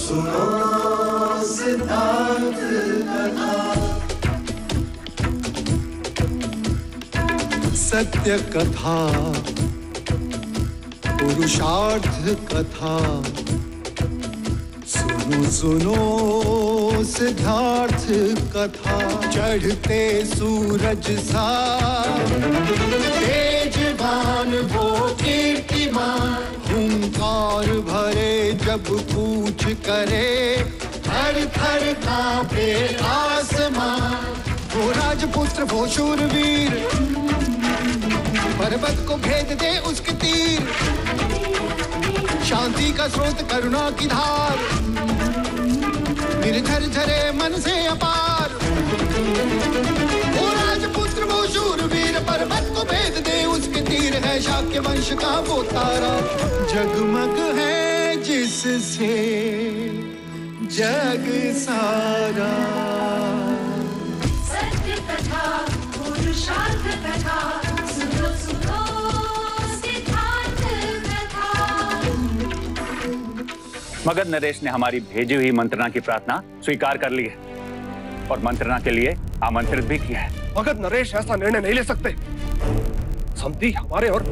सुनो सिद्धार्थ कथा। सत्य कथा, पुरुषार्थ कथा, सुनो सुनो सिद्धार्थ कथा। चढ़ते सूरज सा तेजवान वो कीर्तिमान, हुंकार भरे जब कूच करे, थर थर कांपे आसमान। वो राजपुत्र वो शूरवीर, पर्वत को भेद दे उसके तीर, शांति का स्रोत करुणा की धार, निर्झर झरे मन से अपार। वो राजपुत्र वो शूरवीर, पर्वत को भेद दे उसके तीर, है शाक्य वंश का वो तारा, जगमग है जिससे जग सारा। सत्य कथा, पुरुषार्थ कथा, सुनो सुनो सिद्धार्थ कथा। मगध नरेश ने हमारी भेजी हुई मंत्रणा की प्रार्थना स्वीकार कर ली है और मंत्रणा के लिए आमंत्रित भी किया है। मगध नरेश ऐसा निर्णय नहीं ले सकते। संधि हमारे और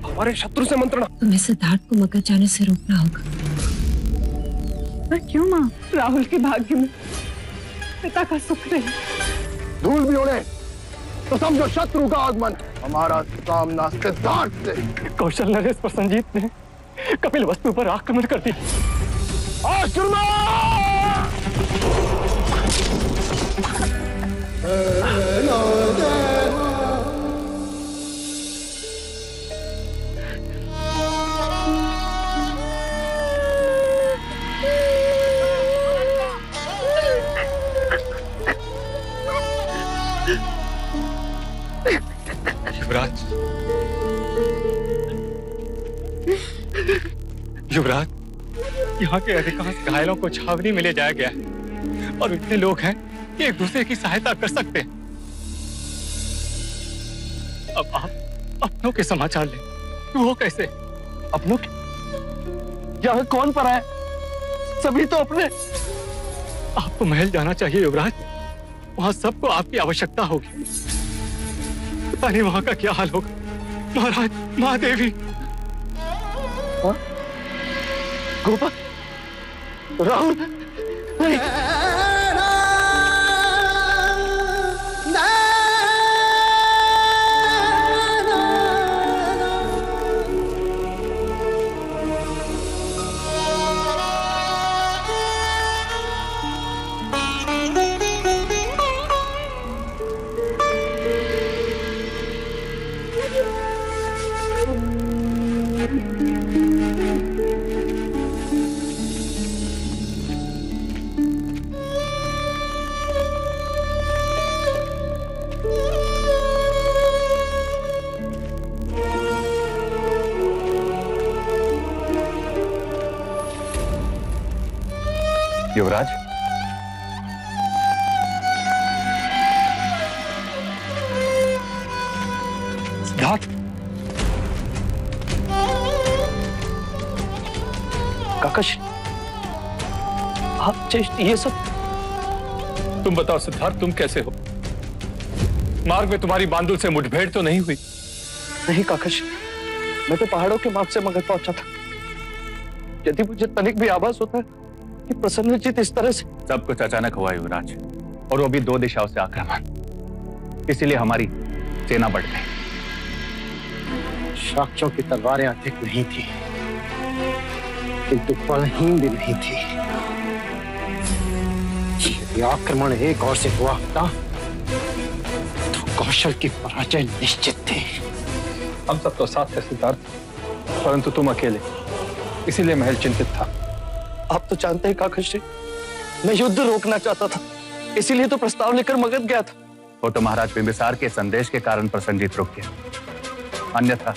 हमारे शत्रु से मंत्रणा। तुम्हें सिद्धार्थ को मगध जाने से रोकना होगा। पर क्यों माँ? राहुल के भाग्य में पिता का सुख नहीं। धूल भी उड़े तो समझो शत्रु का आगमन। हमारा सामना सिद्धार्थ से। कौशल नरेश पर संजीत ने कपिल वस्तु पर आक्रमण कर दिया। युवराज, युवराज, यहाँ के अधिकांश घायलों को छावनी में ले जाया गया है और इतने लोग हैं कि एक दूसरे की सहायता कर सकते हैं। अब आप अपनों के समाचार लें। वो कैसे? अपनों के? यहाँ कौन पड़ा है? सभी तो अपने। आपको महल जाना चाहिए युवराज, वहां सबको आपकी आवश्यकता होगी। पता नहीं वहां का क्या हाल होगा। महाराज, महादेवी, गोपा, राहुल, नहीं। युवराज, सिद्धार्थ, काकश, आप ये सब? तुम बताओ सिद्धार्थ, तुम कैसे हो? मार्ग में तुम्हारी बांदुल से मुठभेड़ तो नहीं हुई? नहीं काकश, मैं तो पहाड़ों के मार्ग से मगध पहुंचा था। यदि मुझे तनिक भी आभास होता है कि प्रसन्नजीत इस तरह से। सब कुछ अचानक हुआ युवराज, और वो भी 2 दिशाओं से आक्रमण, इसीलिए हमारी सेना बढ़ गई। शाक्यों की तलवारें अधिक नहीं थी, किंतु बलहीन भी नहीं थी। यदि आक्रमण एक और से हुआ होता तो कौशल की पराजय निश्चित थी। हम सब तो साथ थे सिद्धार्थ, परंतु तुम अकेले, इसीलिए महल चिंतित था। आप तो जानते हैं काकश, मैं युद्ध रोकना चाहता था, इसीलिए तो प्रस्ताव लेकर मगध गया था। वो तो महाराज बिंबिसार के संदेश के कारण प्रसन्नजीत रुक गया, अन्यथा।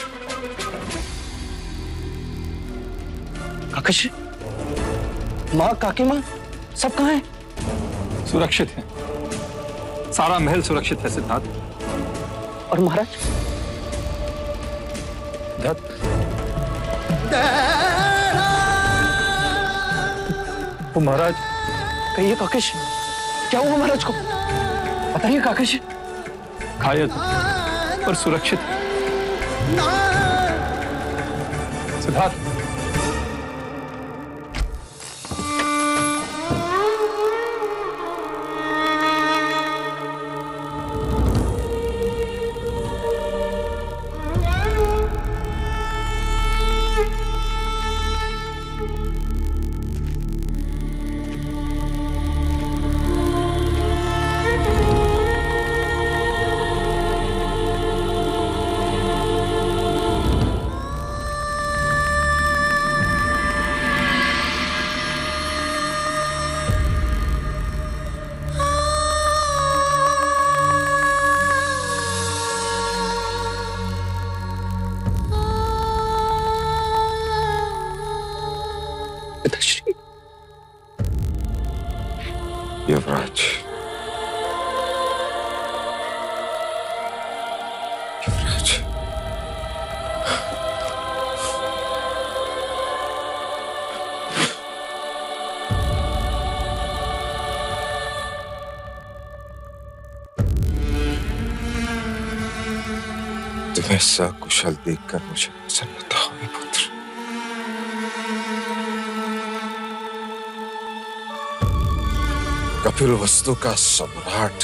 काकश, माँ, काकी माँ, सब कहाँ हैं? सुरक्षित है, सारा महल सुरक्षित है सिद्धार्थ। और महाराज? तो महाराज कहिए काकेश, क्या हुआ महाराज को? बताइए काकेश। घायल और सुरक्षित सिद्धार्थ। युवराज, युवराज, तुम्हें सकुशल देखकर मुझे प्रसन्नता हुई पुत्र। कपिल वस्तु का सम्राट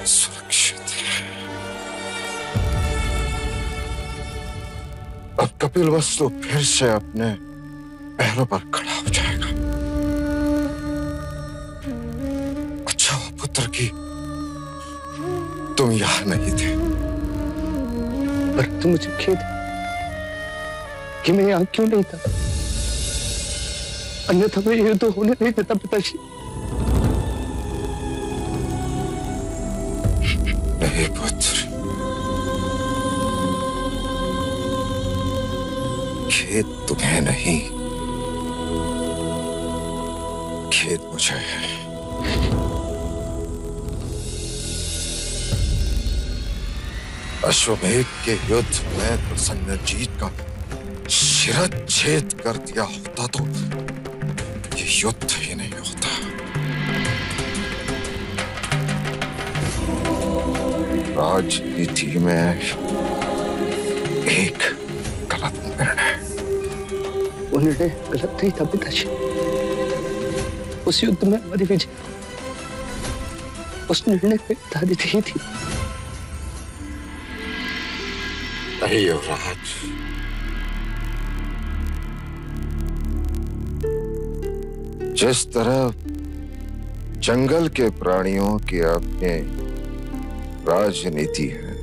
सुरक्षित है। अब कपिल वस्तु फिर से अपने पैरों पर खड़ा हो जाएगा। अच्छा हुआ पुत्र की तुम यहां नहीं थे। पर मुझे खेद कि मैं यहां क्यों नहीं था, अन्यथा मैं युद्ध होने नहीं देता पिताजी। नहीं पुत्र, खेद तुम्हें नहीं, खेद मुझे है। अश्वमेध के युद्ध में प्रसन्नजीत का शिरच्छेद कर दिया होता तो ये युद्ध ही नहीं होता। राजनीति में एक गलत निर्णय। वो निर्णय गलत नहीं था पिताजी। उस युद्ध में हमारी विजय उस निर्णय पे आधारित ही थी। नहीं युवराज, जिस तरह जंगल के प्राणियों की अपनी राजनीति है,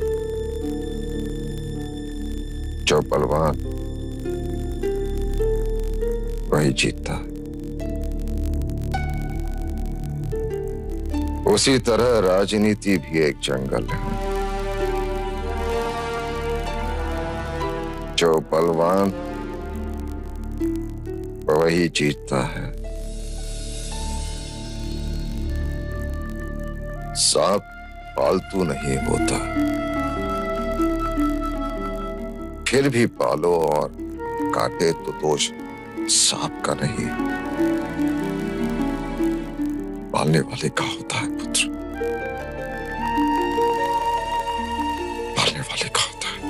जो बलवान वही जीतता, उसी तरह राजनीति भी एक जंगल है। जो बलवान वही जीतता है। सांप पालतू नहीं होता, फिर भी पालो और काटे तो दोष सांप का नहीं, पालने वाले का होता है पुत्र, पालने वाले का होता है।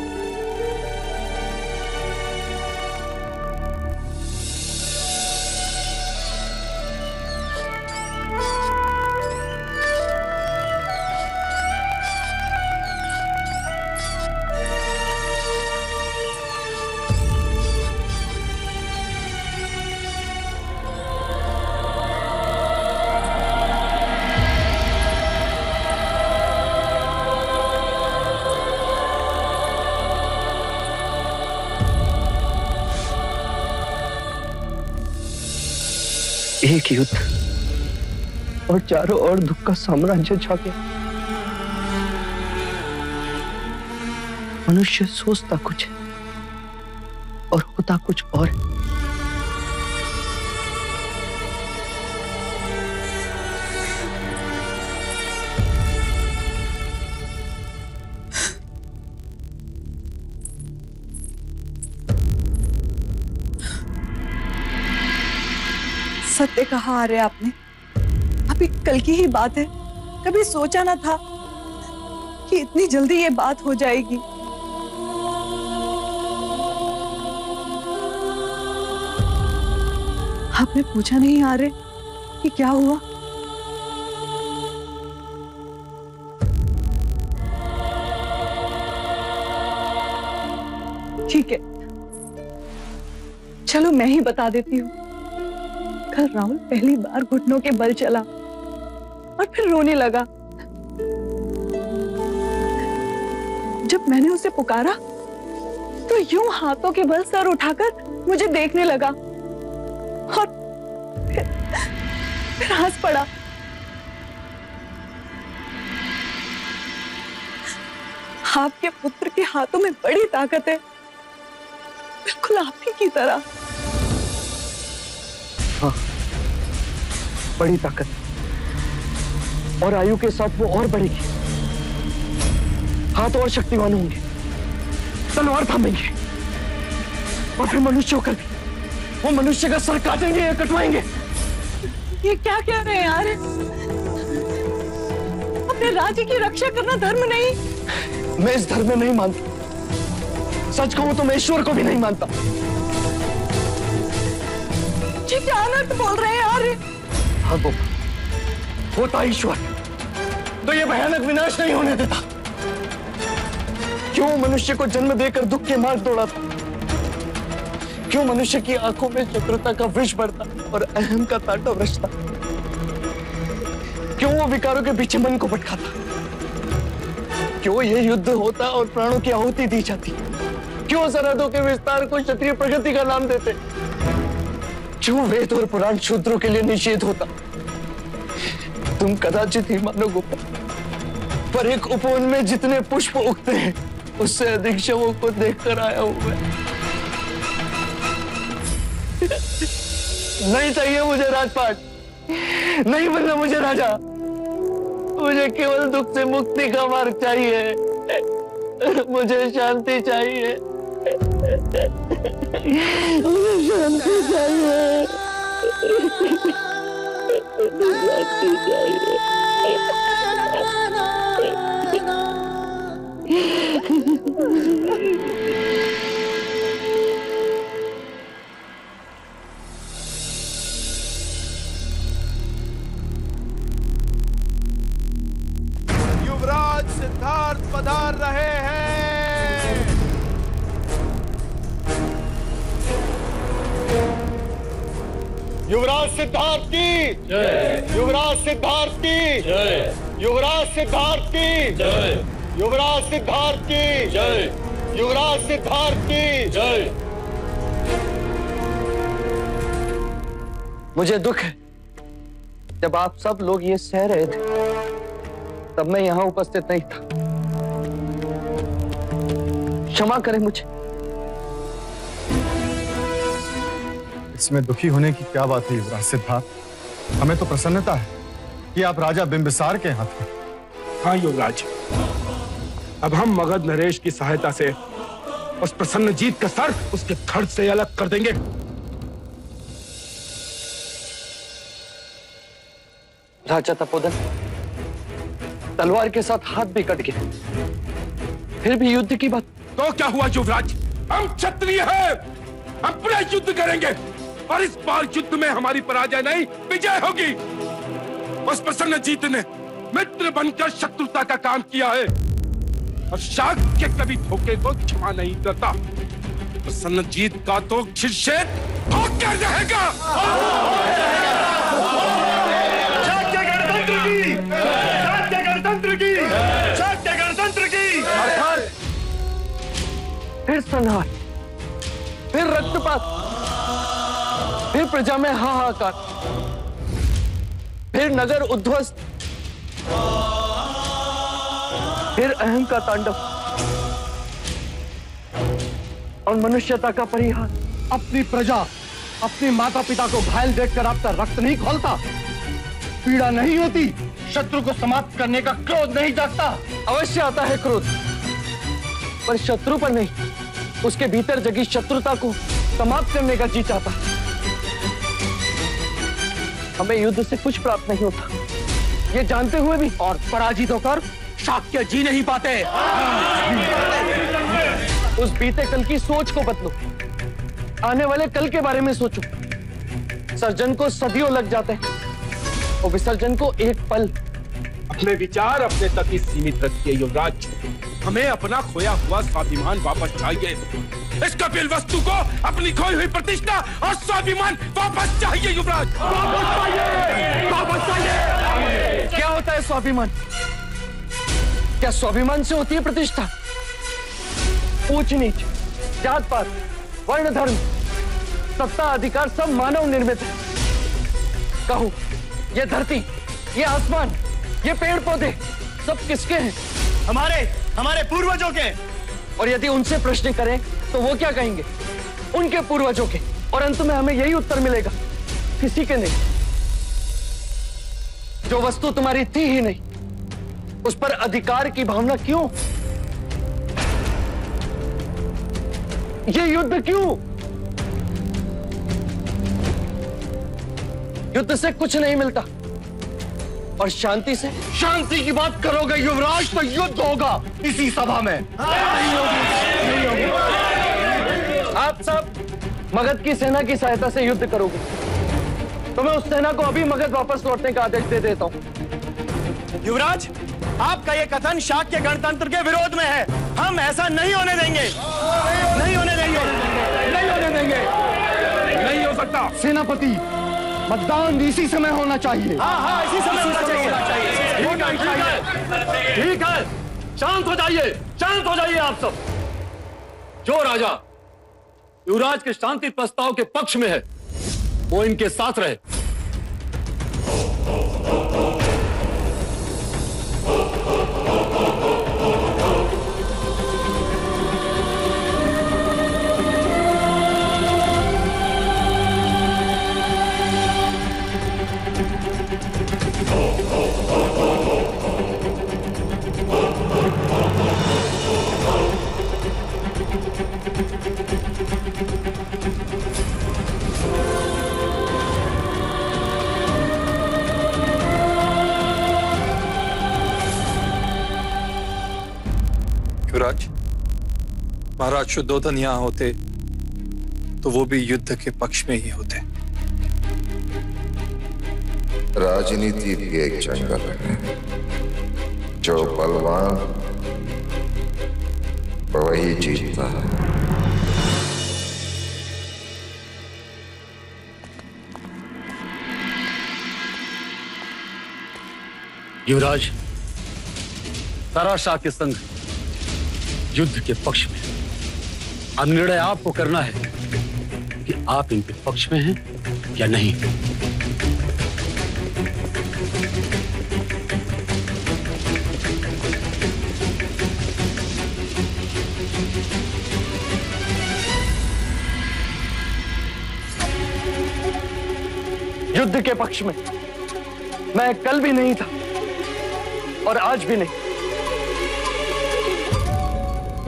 एक युद्ध और चारों ओर दुख का साम्राज्य छा गया। मनुष्य सोचता कुछ और होता कुछ और। सत्य कहा आ रहे आपने। अभी कल की ही बात है, कभी सोचा ना था कि इतनी जल्दी ये बात हो जाएगी। आपने पूछा नहीं आ रहे कि क्या हुआ? ठीक है, चलो मैं ही बता देती हूँ। कल राहुल पहली बार घुटनों के बल चला और फिर रोने लगा। जब मैंने उसे पुकारा तो यूं हाथों के बल सर उठाकर मुझे देखने लगा और फिर हंस पड़ा। आपके पुत्र के हाथों में बड़ी ताकत है, बिल्कुल आप ही की तरह। हाँ, बड़ी ताकत, और आयु के साथ वो और बढ़ेगी। हाथ और शक्तिवान होंगे, तलवार थामेंगे, और फिर मनुष्य होकर भी वो मनुष्य का सर काटेंगे या कटवाएंगे। ये क्या कह रहे हैं यार? अपने राज्य की रक्षा करना धर्म नहीं? मैं इस धर्म में नहीं मानता। सच कहूं तो मैं ईश्वर को भी नहीं मानता। जी क्या अनर्थ बोल रहे हैं यार? हाँ गोपा, होता ईश्वर तो ये भयानक विनाश नहीं होने देता। क्यों मनुष्य को जन्म देकर दुख के मार्ग दौड़ाता? क्यों मनुष्य की आंखों में शत्रुता का विष बढ़ता और अहम का तांडव रचता? क्यों वो विकारों के पीछे मन को भटकाता? क्यों ये युद्ध होता और प्राणों की आहुति दी जाती? क्यों सरहदों के विस्तार को क्षत्रिय प्रगति का नाम देते? क्यों वेद और पुराण शूद्रों के लिए निषेध होता? तुम कदाचित ही मानो गोपा, पर एक उपवन में जितने पुष्प उगते हैं उससे अधिक शवों को देखकर आया हूं मैं। नहीं चाहिए मुझे राजपाट, नहीं बनना मुझे राजा। मुझे केवल दुख से मुक्ति का मार्ग चाहिए। मुझे शांति चाहिए, मुझे शांति चाहिए, शांति चाहिए। युवराज सिद्धार्थ पधार रहे हैं। युवराज सिद्धार्थ की जय, युवराज सिद्धार्थ की जय, युवराज सिद्धार्थ की जय, युवराज सिद्धार्थ की जय, युवराज सिद्धार्थ की जय। मुझे दुख है, जब आप सब लोग ये सह रहे थे तब मैं यहां उपस्थित नहीं था। क्षमा करें मुझे। इसमें दुखी होने की क्या बात है युवराज सिद्धार्थ? हमें तो प्रसन्नता है कि आप राजा बिंबिसार के यहाँ थे। हाँ युवराज, अब हम मगध नरेश की सहायता से उस प्रसन्नजीत का सर उसके धड़ से अलग कर देंगे। राजा तपोधन, तलवार के साथ हाथ भी कट गए, फिर भी युद्ध की बात। तो क्या हुआ युवराज? हम क्षत्रिय हैं, हम पूरा युद्ध करेंगे और इस बार युद्ध में हमारी पराजय नहीं विजय होगी। उस प्रसन्नजीत ने मित्र बनकर शत्रुता का काम किया है और शाक्य कभी धोखे को क्षमा नहीं करता। प्रसन्नजीत का तो शिरछेद होकर रहेगा। शाक्य गणतंत्र की, शाक्य गणतंत्र की, शाक्य गणतंत्र की। फिर संहार, फिर रक्तपात, फिर प्रजा में हाहाकार, फिर नगर उद्ध्वस्त, फिर अहम का तांडव और मनुष्यता का परिहार। अपनी प्रजा, अपने माता पिता को घायल देखकर आपका रक्त नहीं खौलता, पीड़ा नहीं होती, शत्रु को समाप्त करने का क्रोध नहीं जागता। अवश्य आता है क्रोध, पर शत्रु पर नहीं, उसके भीतर जगी शत्रुता को समाप्त करने का जी चाहता। हमें युद्ध से कुछ प्राप्त नहीं होता, ये जानते हुए भी, और पराजित होकर शाक्य जी नहीं पाते। उस बीते कल की सोच को बदलो, आने वाले कल के बारे में सोचो। सर्जन को सदियों लग जाते हैं और विसर्जन को एक पल। अपने विचार अपने तक ही सीमित रखिए युवराज। हमें अपना खोया हुआ स्वाभिमान वापस चाहिए। इस कपिल वस्तु को अपनी खोई हुई प्रतिष्ठा और स्वाभिमान वापस चाहिए युवराज। वापस चाहिए, वापस चाहिए। क्या होता है स्वाभिमान? क्या स्वाभिमान से होती है प्रतिष्ठा? ऊंच नीच, जात पात, वर्ण धर्म, सत्ता अधिकार सब मानव निर्मित है। कहो, ये धरती, ये आसमान, ये पेड़ पौधे सब किसके हैं? हमारे पूर्वजों के। और यदि उनसे प्रश्न करें तो वो क्या कहेंगे? उनके पूर्वजों के। और अंत में हमें यही उत्तर मिलेगा, किसी के नहीं। जो वस्तु तुम्हारी थी ही नहीं, उस पर अधिकार की भावना क्यों? ये युद्ध क्यों? युद्ध से कुछ नहीं मिलता, और शांति से? शांति की बात करोगे युवराज तो युद्ध होगा इसी सभा में। नहीं होगी। आप सब मगध की सेना की सहायता से युद्ध करोगे तो मैं उस सेना को अभी मगध वापस लौटने का आदेश दे देता हूं। युवराज, आपका यह कथन शाक्य गणतंत्र के विरोध में है। हम ऐसा नहीं होने देंगे, नहीं होने देंगे, नहीं होने देंगे। नहीं हो सकता। सेनापति, मतदान इसी समय होना चाहिए। हाँ, इसी समय होना चाहिए। ठीक है, शांत हो जाइए, शांत हो जाइए आप सब। जो राजा युवराज के शांति प्रस्ताव के पक्ष में है वो इनके साथ रहे। युवराज, महाराज शुद्धोधन यहाँ होते तो वो भी युद्ध के पक्ष में ही होते। राजनीति भी एक जंगल है, जो बलवान वही जीतता है। युवराज, सारा शाक्य संघ युद्ध के पक्ष में। अब निर्णय आपको करना है कि आप इनके पक्ष में हैं या नहीं। युद्ध के पक्ष में मैं कल भी नहीं था और आज भी नहीं।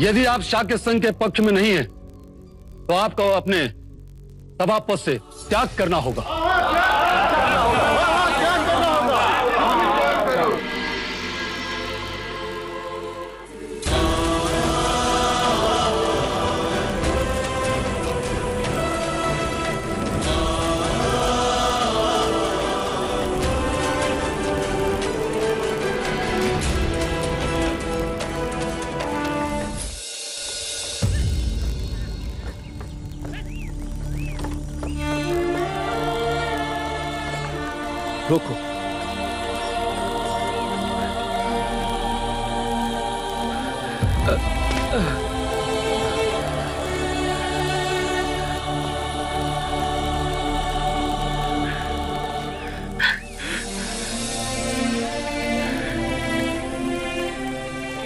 यदि आप शाक्य संघ के पक्ष में नहीं हैं, तो आपको अपने सभा पद से त्याग करना होगा। रोको।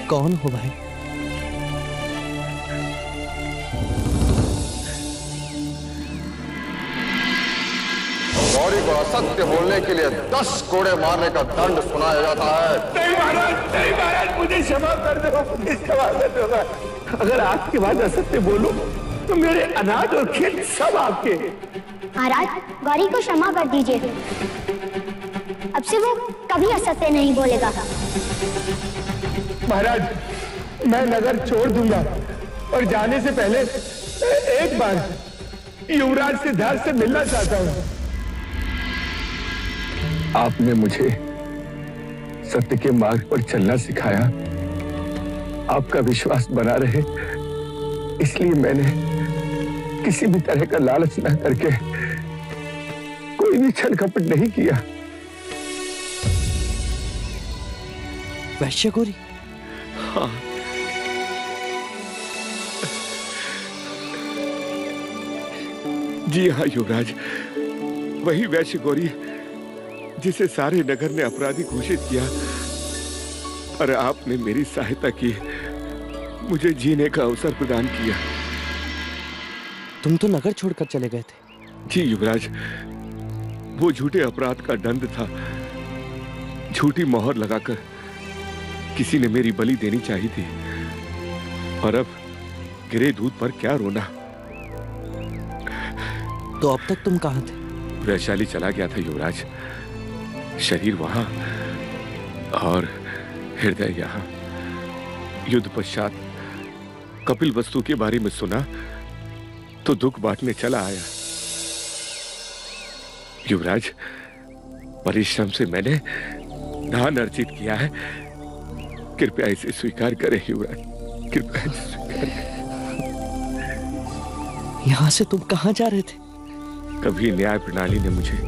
कौन हो भाई? गौरी को असत्य बोलने के लिए 10 कोड़े मारने का दंड सुनाया जाता है। नहीं महाराज, नहीं महाराज, मुझे क्षमा कर दो, मुझे क्षमा कर दो। अगर आपके बाद असत्य बोलो तो मेरे अनाज और खेत सब आपके। महाराज, गौरी को क्षमा कर दीजिए। अब से वो कभी असत्य नहीं बोलेगा। महाराज, मैं नगर छोड़ दूंगा और जाने से पहले एक बार युवराज सिद्धार्थ से मिलना चाहता हूं। आपने मुझे सत्य के मार्ग पर चलना सिखाया। आपका विश्वास बना रहे, इसलिए मैंने किसी भी तरह का लालच न करके कोई भी छल कपट नहीं किया। वैश्य गौरी? हाँ, जी हाँ युवराज, वही वैश्य गौरी जिसे सारे नगर ने अपराधी घोषित किया, पर आपने मेरी सहायता की, मुझे जीने का अवसर प्रदान किया। तुम तो नगर छोड़कर चले गए थे। जी युवराज, वो झूठे अपराध का दंड था। झूठी मोहर लगाकर किसी ने मेरी बलि देनी चाहिए थी, और अब गिरे दूध पर क्या रोना। तो अब तक तुम कहां थे? वैशाली चला गया था युवराज, शरीर वहां और हृदय यहां। युद्ध पश्चात कपिल वस्तु के बारे में सुना तो दुख बांटने चला आया। युवराज, परिश्रम से मैंने धन अर्जित किया है, कृपया इसे स्वीकार करें युवराज, कृपया इसे स्वीकार करें। यहां से तुम कहां जा रहे थे? कभी न्याय प्रणाली ने मुझे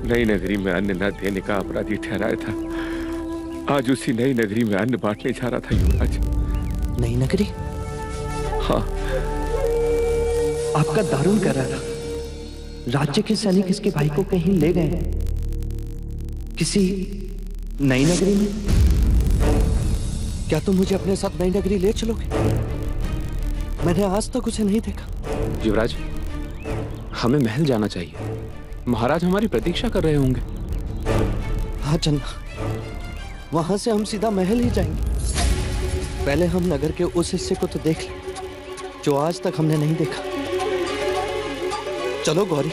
नई नगरी में अन्न न देने का अपराधी ठहराया था। आज उसी नई नगरी में अन्न बांटने जा रहा था युवराज। नई नगरी? हाँ। आपका दारुण कर रहा था। राज्य के सैनिक इसके भाई को कहीं ले गए हैं, किसी नई नगरी में। क्या तुम मुझे अपने साथ नई नगरी ले चलोगे? मैंने आज तक उसे नहीं देखा। युवराज, हमें महल जाना चाहिए। महाराज हमारी प्रतीक्षा कर रहे होंगे। हाँ चन्ना, वहां से हम सीधा महल ही जाएंगे। पहले हम नगर के उस हिस्से को तो देख लें जो आज तक हमने नहीं देखा। चलो गौरी।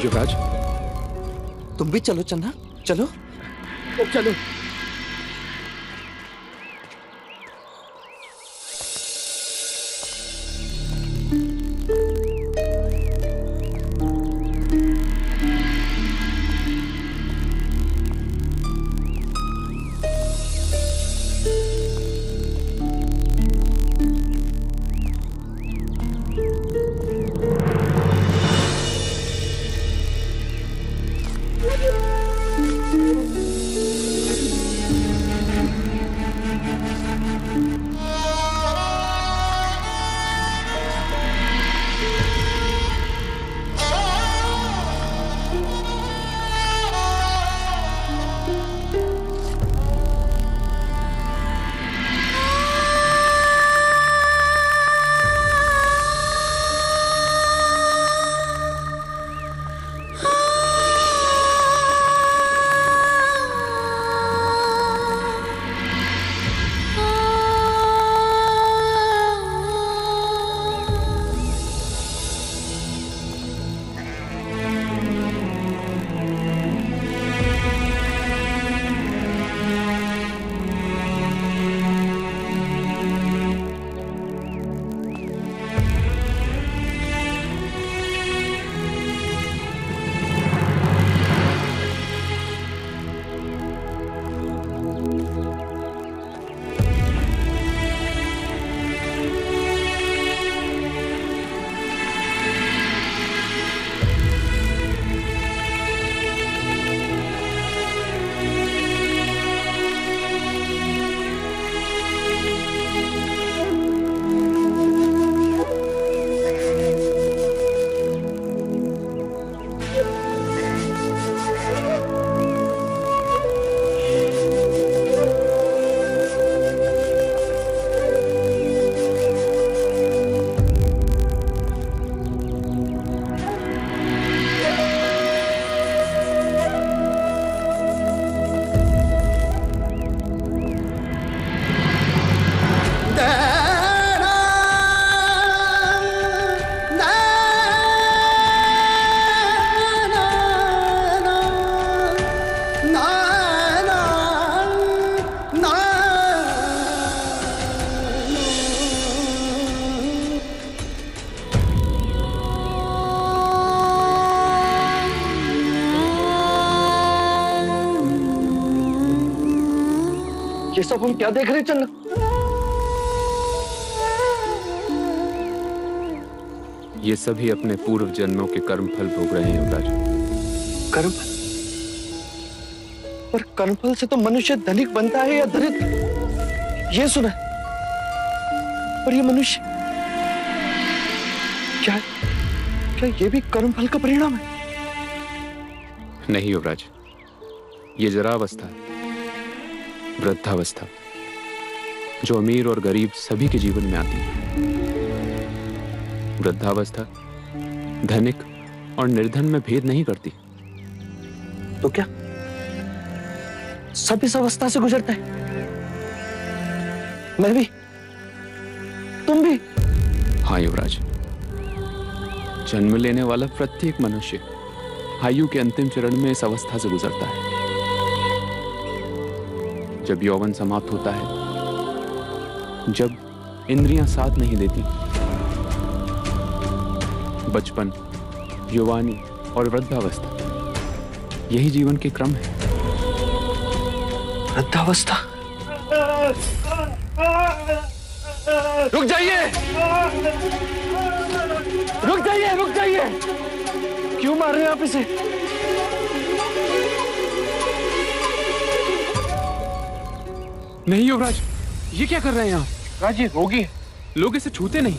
युवराज, तुम भी चलो चन्ना, चलो चलो। ये सब हम क्या देख रहे हैं चन्ना? ये सभी अपने पूर्व जन्मों के कर्म फल भोग रहे हैं युवराज। कर्म फल? पर कर्म फल से तो मनुष्य धनिक बनता है या दरिद्र, ये सुना है। पर ये मनुष्य क्या ये भी कर्म फल का परिणाम है? नहीं युवराज, ये जरावस्था है, वृद्धावस्था, जो अमीर और गरीब सभी के जीवन में आती है। वृद्धावस्था धनिक और निर्धन में भेद नहीं करती। तो क्या सब इस अवस्था से गुजरता है? मैं भी, तुम भी? हाँ युवराज, जन्म लेने वाला प्रत्येक मनुष्य आयु के अंतिम चरण में इस अवस्था से गुजरता है। जब यौवन समाप्त होता है, जब इंद्रियां साथ नहीं देती, बचपन, युवानी और वृद्धावस्था, यही जीवन के क्रम है। वृद्धावस्था? रुक जाइए, रुक जाइए, रुक जाइए! क्यों मार रहे हैं आप इसे? नहीं युवराज, ये क्या कर रहे हैं आप? राज, ये रोगी है, लोग इसे छूते नहीं।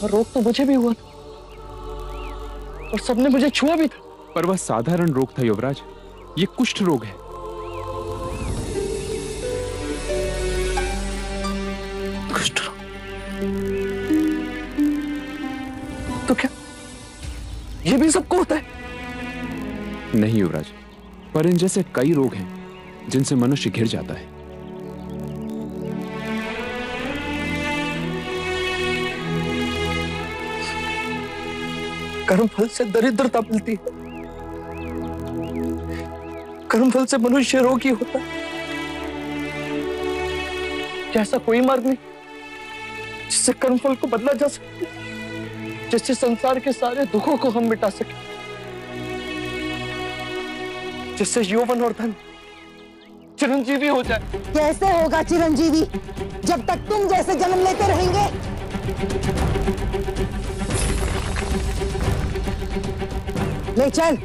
और रोग तो मुझे भी हुआ था, और सबने मुझे छुआ भी था। पर वह साधारण रोग था युवराज, ये कुष्ठ रोग है। कुष्ठ रोग? तो क्या ये भी सबको होता है? नहीं युवराज, पर इन जैसे कई रोग हैं जिनसे मनुष्य घिर जाता है। कर्मफल से दरिद्रता मिलती है, कर्मफल से मनुष्य रोगी होता है। क्या ऐसा कोई मार्ग नहीं जिससे कर्मफल को बदला जा सके, जिससे संसार के सारे दुखों को हम मिटा सके, जिससे यौवन और धन चिरंजीवी हो जाए? कैसे होगा चिरंजीवी जब तक तुम जैसे जन्म लेते रहेंगे? ले चल,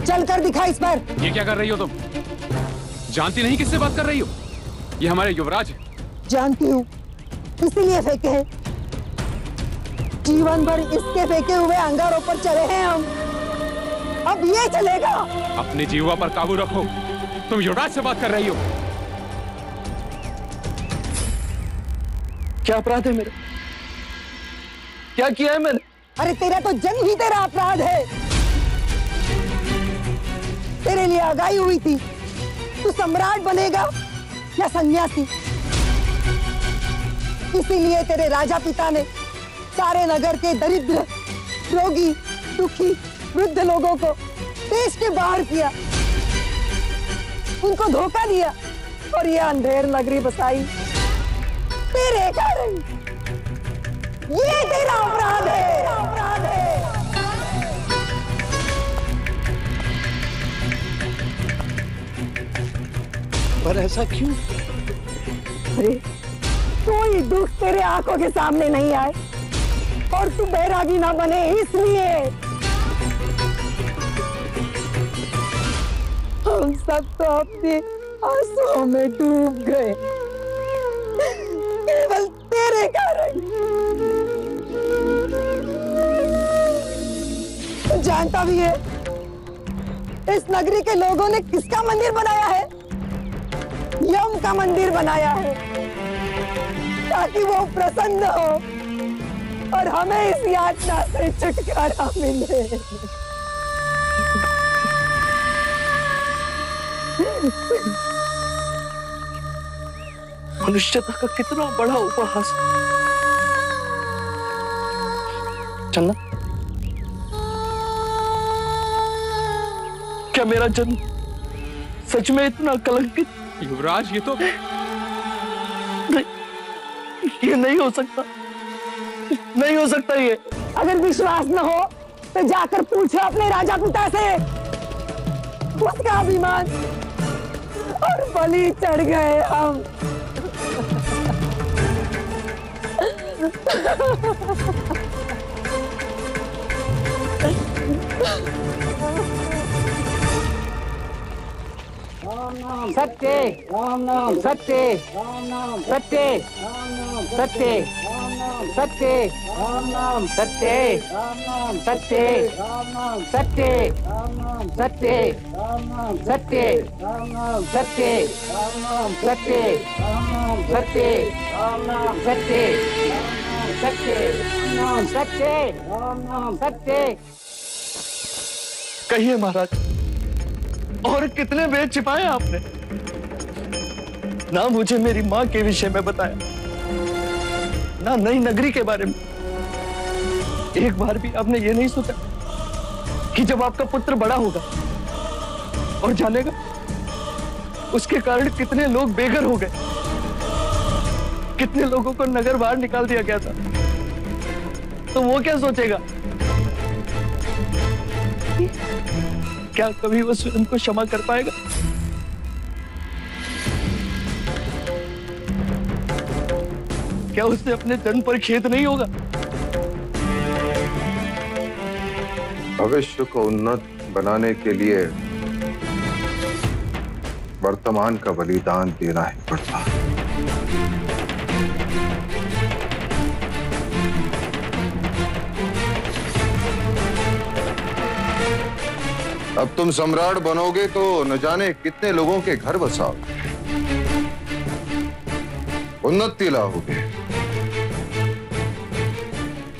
चल कर दिखा इस पर। ये क्या कर रही हो तुम? जानती नहीं किससे बात कर रही हो? ये हमारे युवराज है। जानती हूँ, इसीलिए फेंके हैं। जीवन भर इसके फेंके हुए अंगारों पर चले हैं हम, अब ये चलेगा? अपने जीवा पर काबू रखो, तुम युवराज से बात कर रही हो। क्या अपराध है मेरा? क्या किया है मैंने? अरे तेरा तो जन्म ही तेरा अपराध है। तेरे लिए आगाही हुई थी, तू सम्राट बनेगा या सन्यासी। इसीलिए तेरे राजा पिता ने सारे नगर के दरिद्र, रोगी, दुखी, वृद्ध लोगों को देश के बाहर किया, उनको धोखा दिया और ये अंधेर नगरी बसाई तेरे कारण। ये तेरा अपराध है, अपराध है। पर ऐसा क्यों? अरे कोई दुख तेरे आंखों के सामने नहीं आए और तू बैरागी ना बने, इसलिए हम सब तो अपने आंसुओं में डूब गए, केवल तेरे कारण। तू जानता भी है इस नगरी के लोगों ने किसका मंदिर बनाया है? यम का मंदिर बनाया है, ताकि वो प्रसन्न हो और हमें इस यातना से छुटकारा मिले। मनुष्यता का कितना बड़ा उपहास। चन्ना, क्या मेरा जन्म सच में इतना कलंकित? युवराज, ये तो नहीं, ये नहीं हो सकता, नहीं हो सकता ये। अगर विश्वास न हो तो जाकर पूछो अपने राजा पिता से। उसका अभिमान और बलि चढ़ गए हम। सत्य राम नाम सत्य राम नाम सत्य सत्य सत्य राम नाम सत्य राम नाम सत्य राम नाम सत्य राम नाम सत्य राम नाम सत्य राम नाम सत्य राम नाम सत्य राम नाम सत्य राम नाम सत्य सत्य नाम सत्य राम नाम सत्य। कहिए महाराज, और कितने वेद छिपाए आपने? ना मुझे मेरी माँ के विषय में बताया, ना नई नगरी के बारे में। एक बार भी आपने ये नहीं सोचा कि जब आपका पुत्र बड़ा होगा और जानेगा उसके कारण कितने लोग बेघर हो गए, कितने लोगों को नगर बाहर निकाल दिया गया था, तो वो क्या सोचेगा? क्या कभी वो स्वयं को क्षमा कर पाएगा? क्या उससे अपने जन्म पर खेद नहीं होगा? भविष्य को उन्नत बनाने के लिए वर्तमान का बलिदान देना ही पड़ता है। अब तुम सम्राट बनोगे तो न जाने कितने लोगों के घर बसाओगे, उन्नति लाओगे।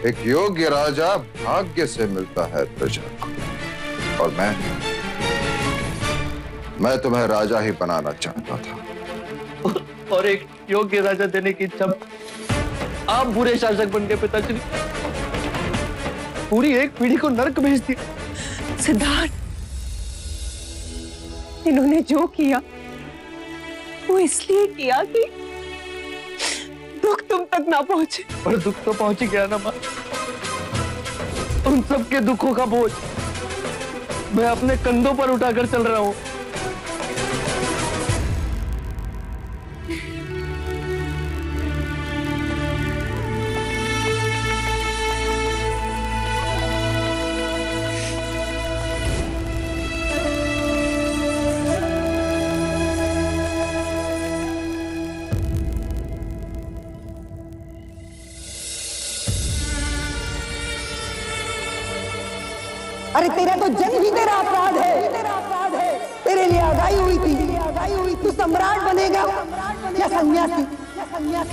एक योग्य राजा भाग्य से मिलता है प्रजा को, और मैं तुम्हें राजा ही बनाना चाहता था। और एक योग्य राजा देने की इच्छा आप बुरे शासक बन के पिताश्री पूरी एक पीढ़ी को नर्क भेज दी। सिद्धार्थ, इन्होंने जो किया वो इसलिए किया कि दुख तुम तक ना पहुंचे। पर दुख तो पहुंच गया ना मां। उन सबके दुखों का बोझ मैं अपने कंधों पर उठाकर चल रहा हूं। अरे तेरा तो जन्म ही तेरा अपराध है, तेरे लिए आगाई हुई थी, तू सम्राट बनेगा या सन्यासी?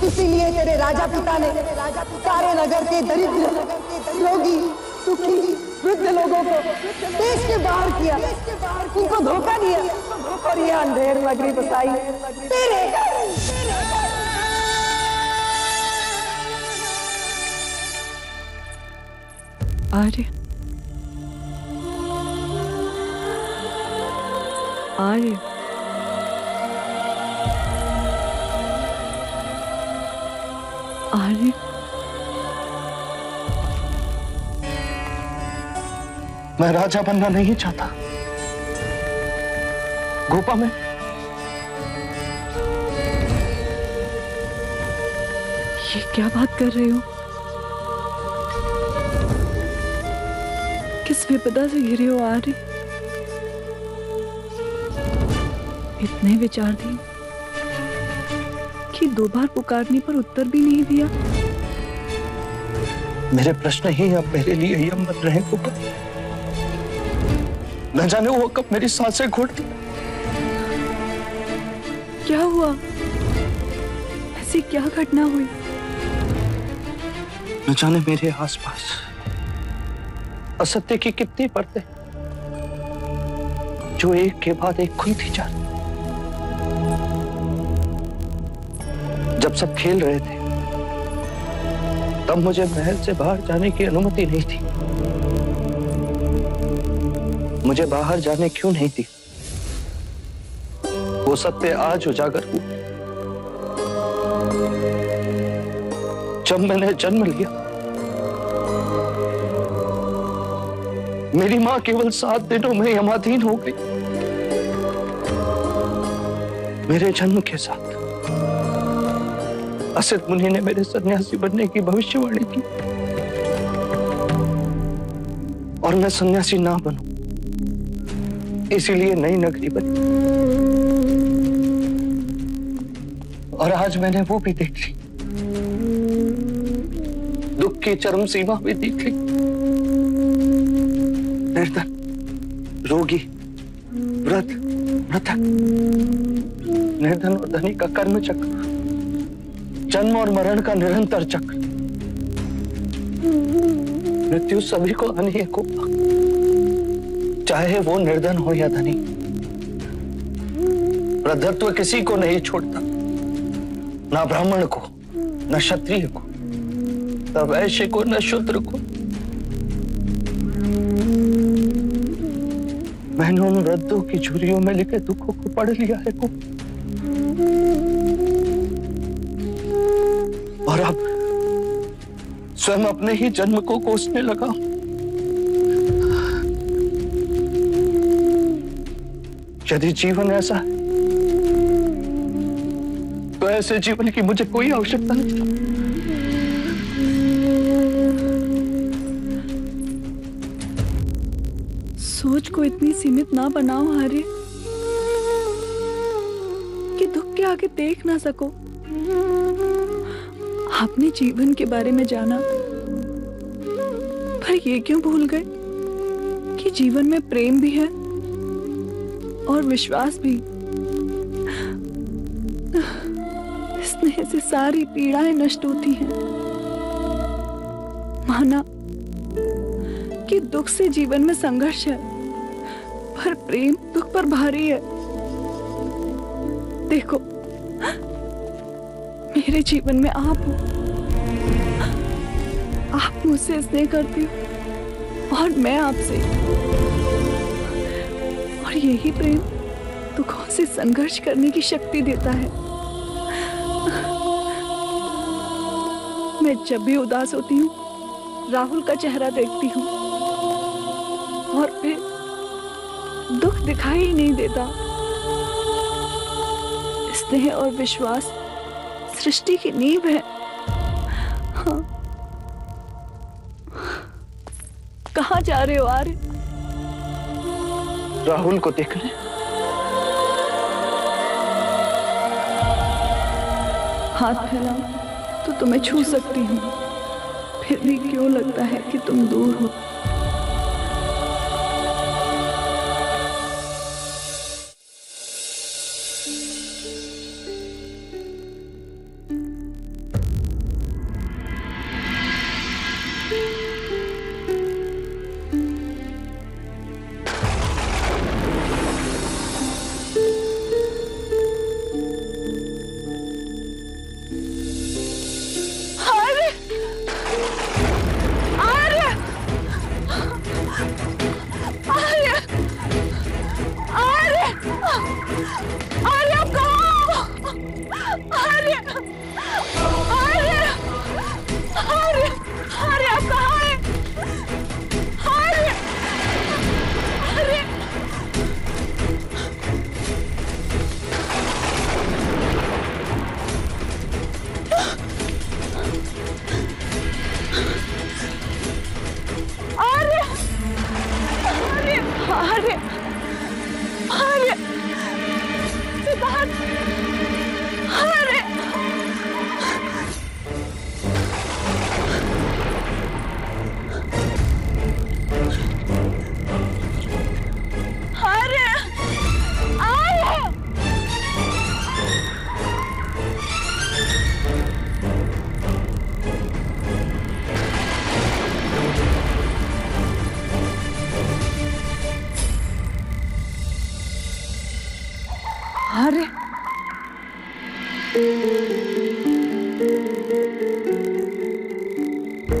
इसीलिए तेरे राजा पिता ने सारे नगर के दरिद्र, रोगी, दुखी, वृद्ध लोगों को देश के बाहर किया, उनको धोखा दिया और ये अंधेर नगरी बसाई तेरे कारण। आर्य, आर्य, आर्य, मैं राजा बनना नहीं चाहता गोपा में। ये क्या बात कर रहे हो? किस विपदा से घिरे हो आर्य? इतने विचार दिए कि 2 बार पुकारने पर उत्तर भी नहीं दिया। मेरे प्रश्न ही अब मेरे लिए यम बन रहे हैं गोपा। न जाने वो कब मेरी सांसें घोट दी। क्या हुआ? ऐसी क्या घटना हुई? न जाने मेरे आसपास असत्य की कितनी परतें जो एक के बाद एक खुलती जा रही। जब सब खेल रहे थे तब मुझे महल से बाहर जाने की अनुमति नहीं थी। मुझे बाहर जाने क्यों नहीं थी? वो सत्य आज उजागर हुआ। जब मैंने जन्म लिया मेरी मां केवल 7 दिनों में यमाधीन हो गई। मेरे जन्म के साथ असित मुनि ने मेरे सन्यासी बनने की भविष्यवाणी की और मैं सन्यासी ना बनूं, इसीलिए नई नगरी बनी। और आज मैंने वो भी देख ली, दुख की चरम सीमा भी देख ली। निर्धन, रोगी, वृद्ध, मृतक, निर्धन और धनी का कर्म चक्र, जन्म और मरण का निरंतर चक्र। मृत्यु सभी को आनी है को, चाहे वो निर्धन हो या धनी। वृद्धत्व किसी को नहीं छोड़ता, ना ब्राह्मण को, न क्षत्रिय को, न वैश्य को, न शूद्र को। मैंने उन वृद्धों की झुर्रियों में लिखे दुखों को पढ़ लिया है को, और अब स्वयं अपने ही जन्म को कोसने लगा। यदि जीवन ऐसा है तो ऐसे जीवन की मुझे कोई आवश्यकता नहीं। सोच को इतनी सीमित ना बनाओ आर्य कि दुख के आगे देख ना सको। आपने जीवन के बारे में जाना, पर ये क्यों भूल गए कि जीवन में प्रेम भी है और विश्वास भी। स्नेह से सारी पीड़ाएं नष्ट होती हैं। माना कि दुख से जीवन में संघर्ष है, पर प्रेम दुख पर भारी है। देखो, मेरे जीवन में आप हो, आप मुझसे स्नेह करती हो और मैं आपसे, और यही प्रेम दुखों से संघर्ष करने की शक्ति देता है। मैं जब भी उदास होती हूँ, राहुल का चेहरा देखती हूँ और फिर दुख दिखाई ही नहीं देता। स्नेह और विश्वास सृष्टि की नींव है। हाँ। कहाँ जा रहे हो आर्य? राहुल को देखने। हाथ फैलाओ तो तुम्हें छू सकती हूँ, फिर भी क्यों लगता है कि तुम दूर हो।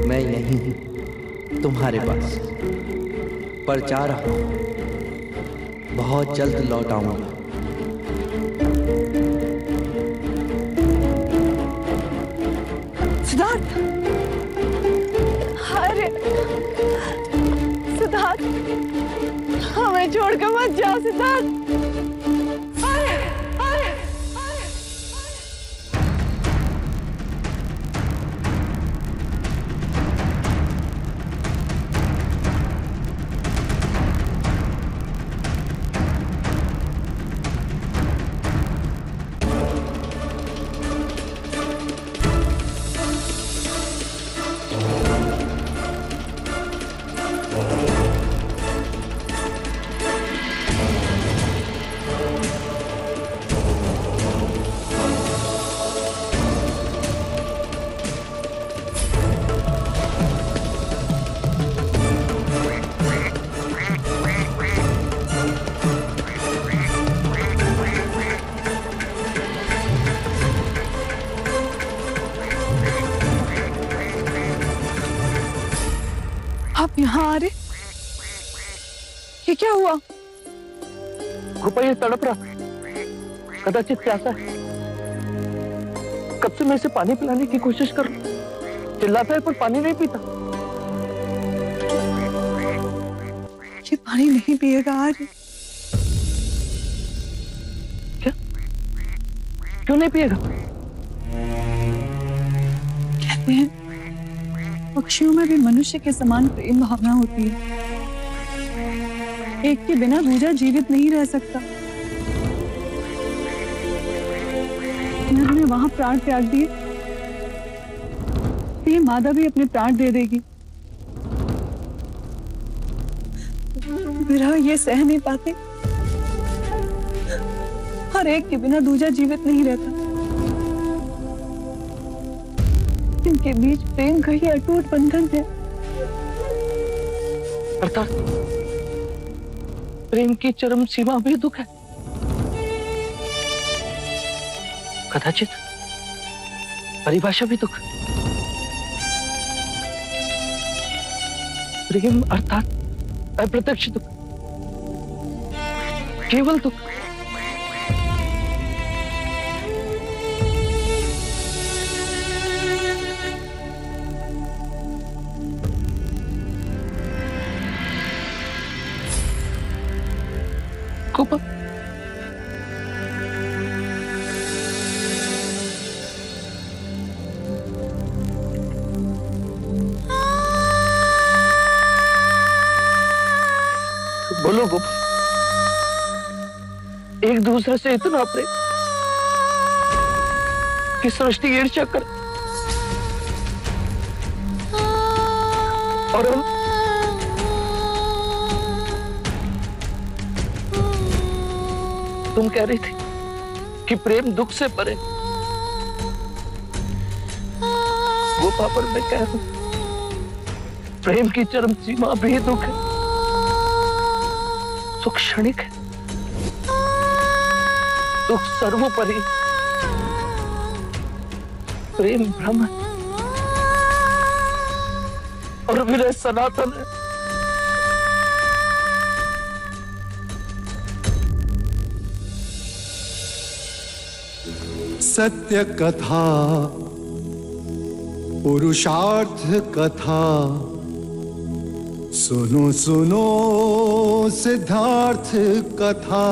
मैं यहीं हूं तुम्हारे पास, पर जा रहा हूं, बहुत जल्द लौट आऊंगा। सिद्धार्थ, अरे सिद्धार्थ, हमें छोड़कर मत जाओ सिद्धार्थ। ये क्या हुआ? गोपा ये तड़प रहा, कदाचित प्यासा है। कब से मैं इसे पानी पिलाने की कोशिश कर रहा हूं, चिल्लाता है पर पानी नहीं पीता। ये पानी नहीं पिएगा आज। क्या? क्यों नहीं पिएगा? कहते हैं पक्षियों में भी मनुष्य के समान प्रेम भावना होती है। एक के बिना दूसरा जीवित नहीं रह सकता। नर ने वहां प्राण त्याग दिए, ये मादा भी अपने प्राण दे देगी। विरह ये सह नहीं पाते, हर एक के बिना दूसरा जीवित नहीं रहता। इनके बीच प्रेम का ही अटूट बंधन है। अर्थात प्रेम की चरम सीमा भी दुख है, कदाचित परिभाषा भी दुख। प्रेम अर्थात अप्रत्यक्ष दुख, केवल दुख। गोपा, बोलो गोपा, एक दूसरे से इतना प्रेम कि सृष्टि ईर्ष्या कर, और हम तुम कह रही थी कि प्रेम दुख से परे। गोपा, पर मैं कह रहा हूं प्रेम की चरम सीमा भी दुख है। सुख क्षणिक है, दुख सर्वोपरि। प्रेम भ्रम है और विरह सनातन है। सत्य कथा, पुरुषार्थ कथा, सुनो सुनो सिद्धार्थ कथा।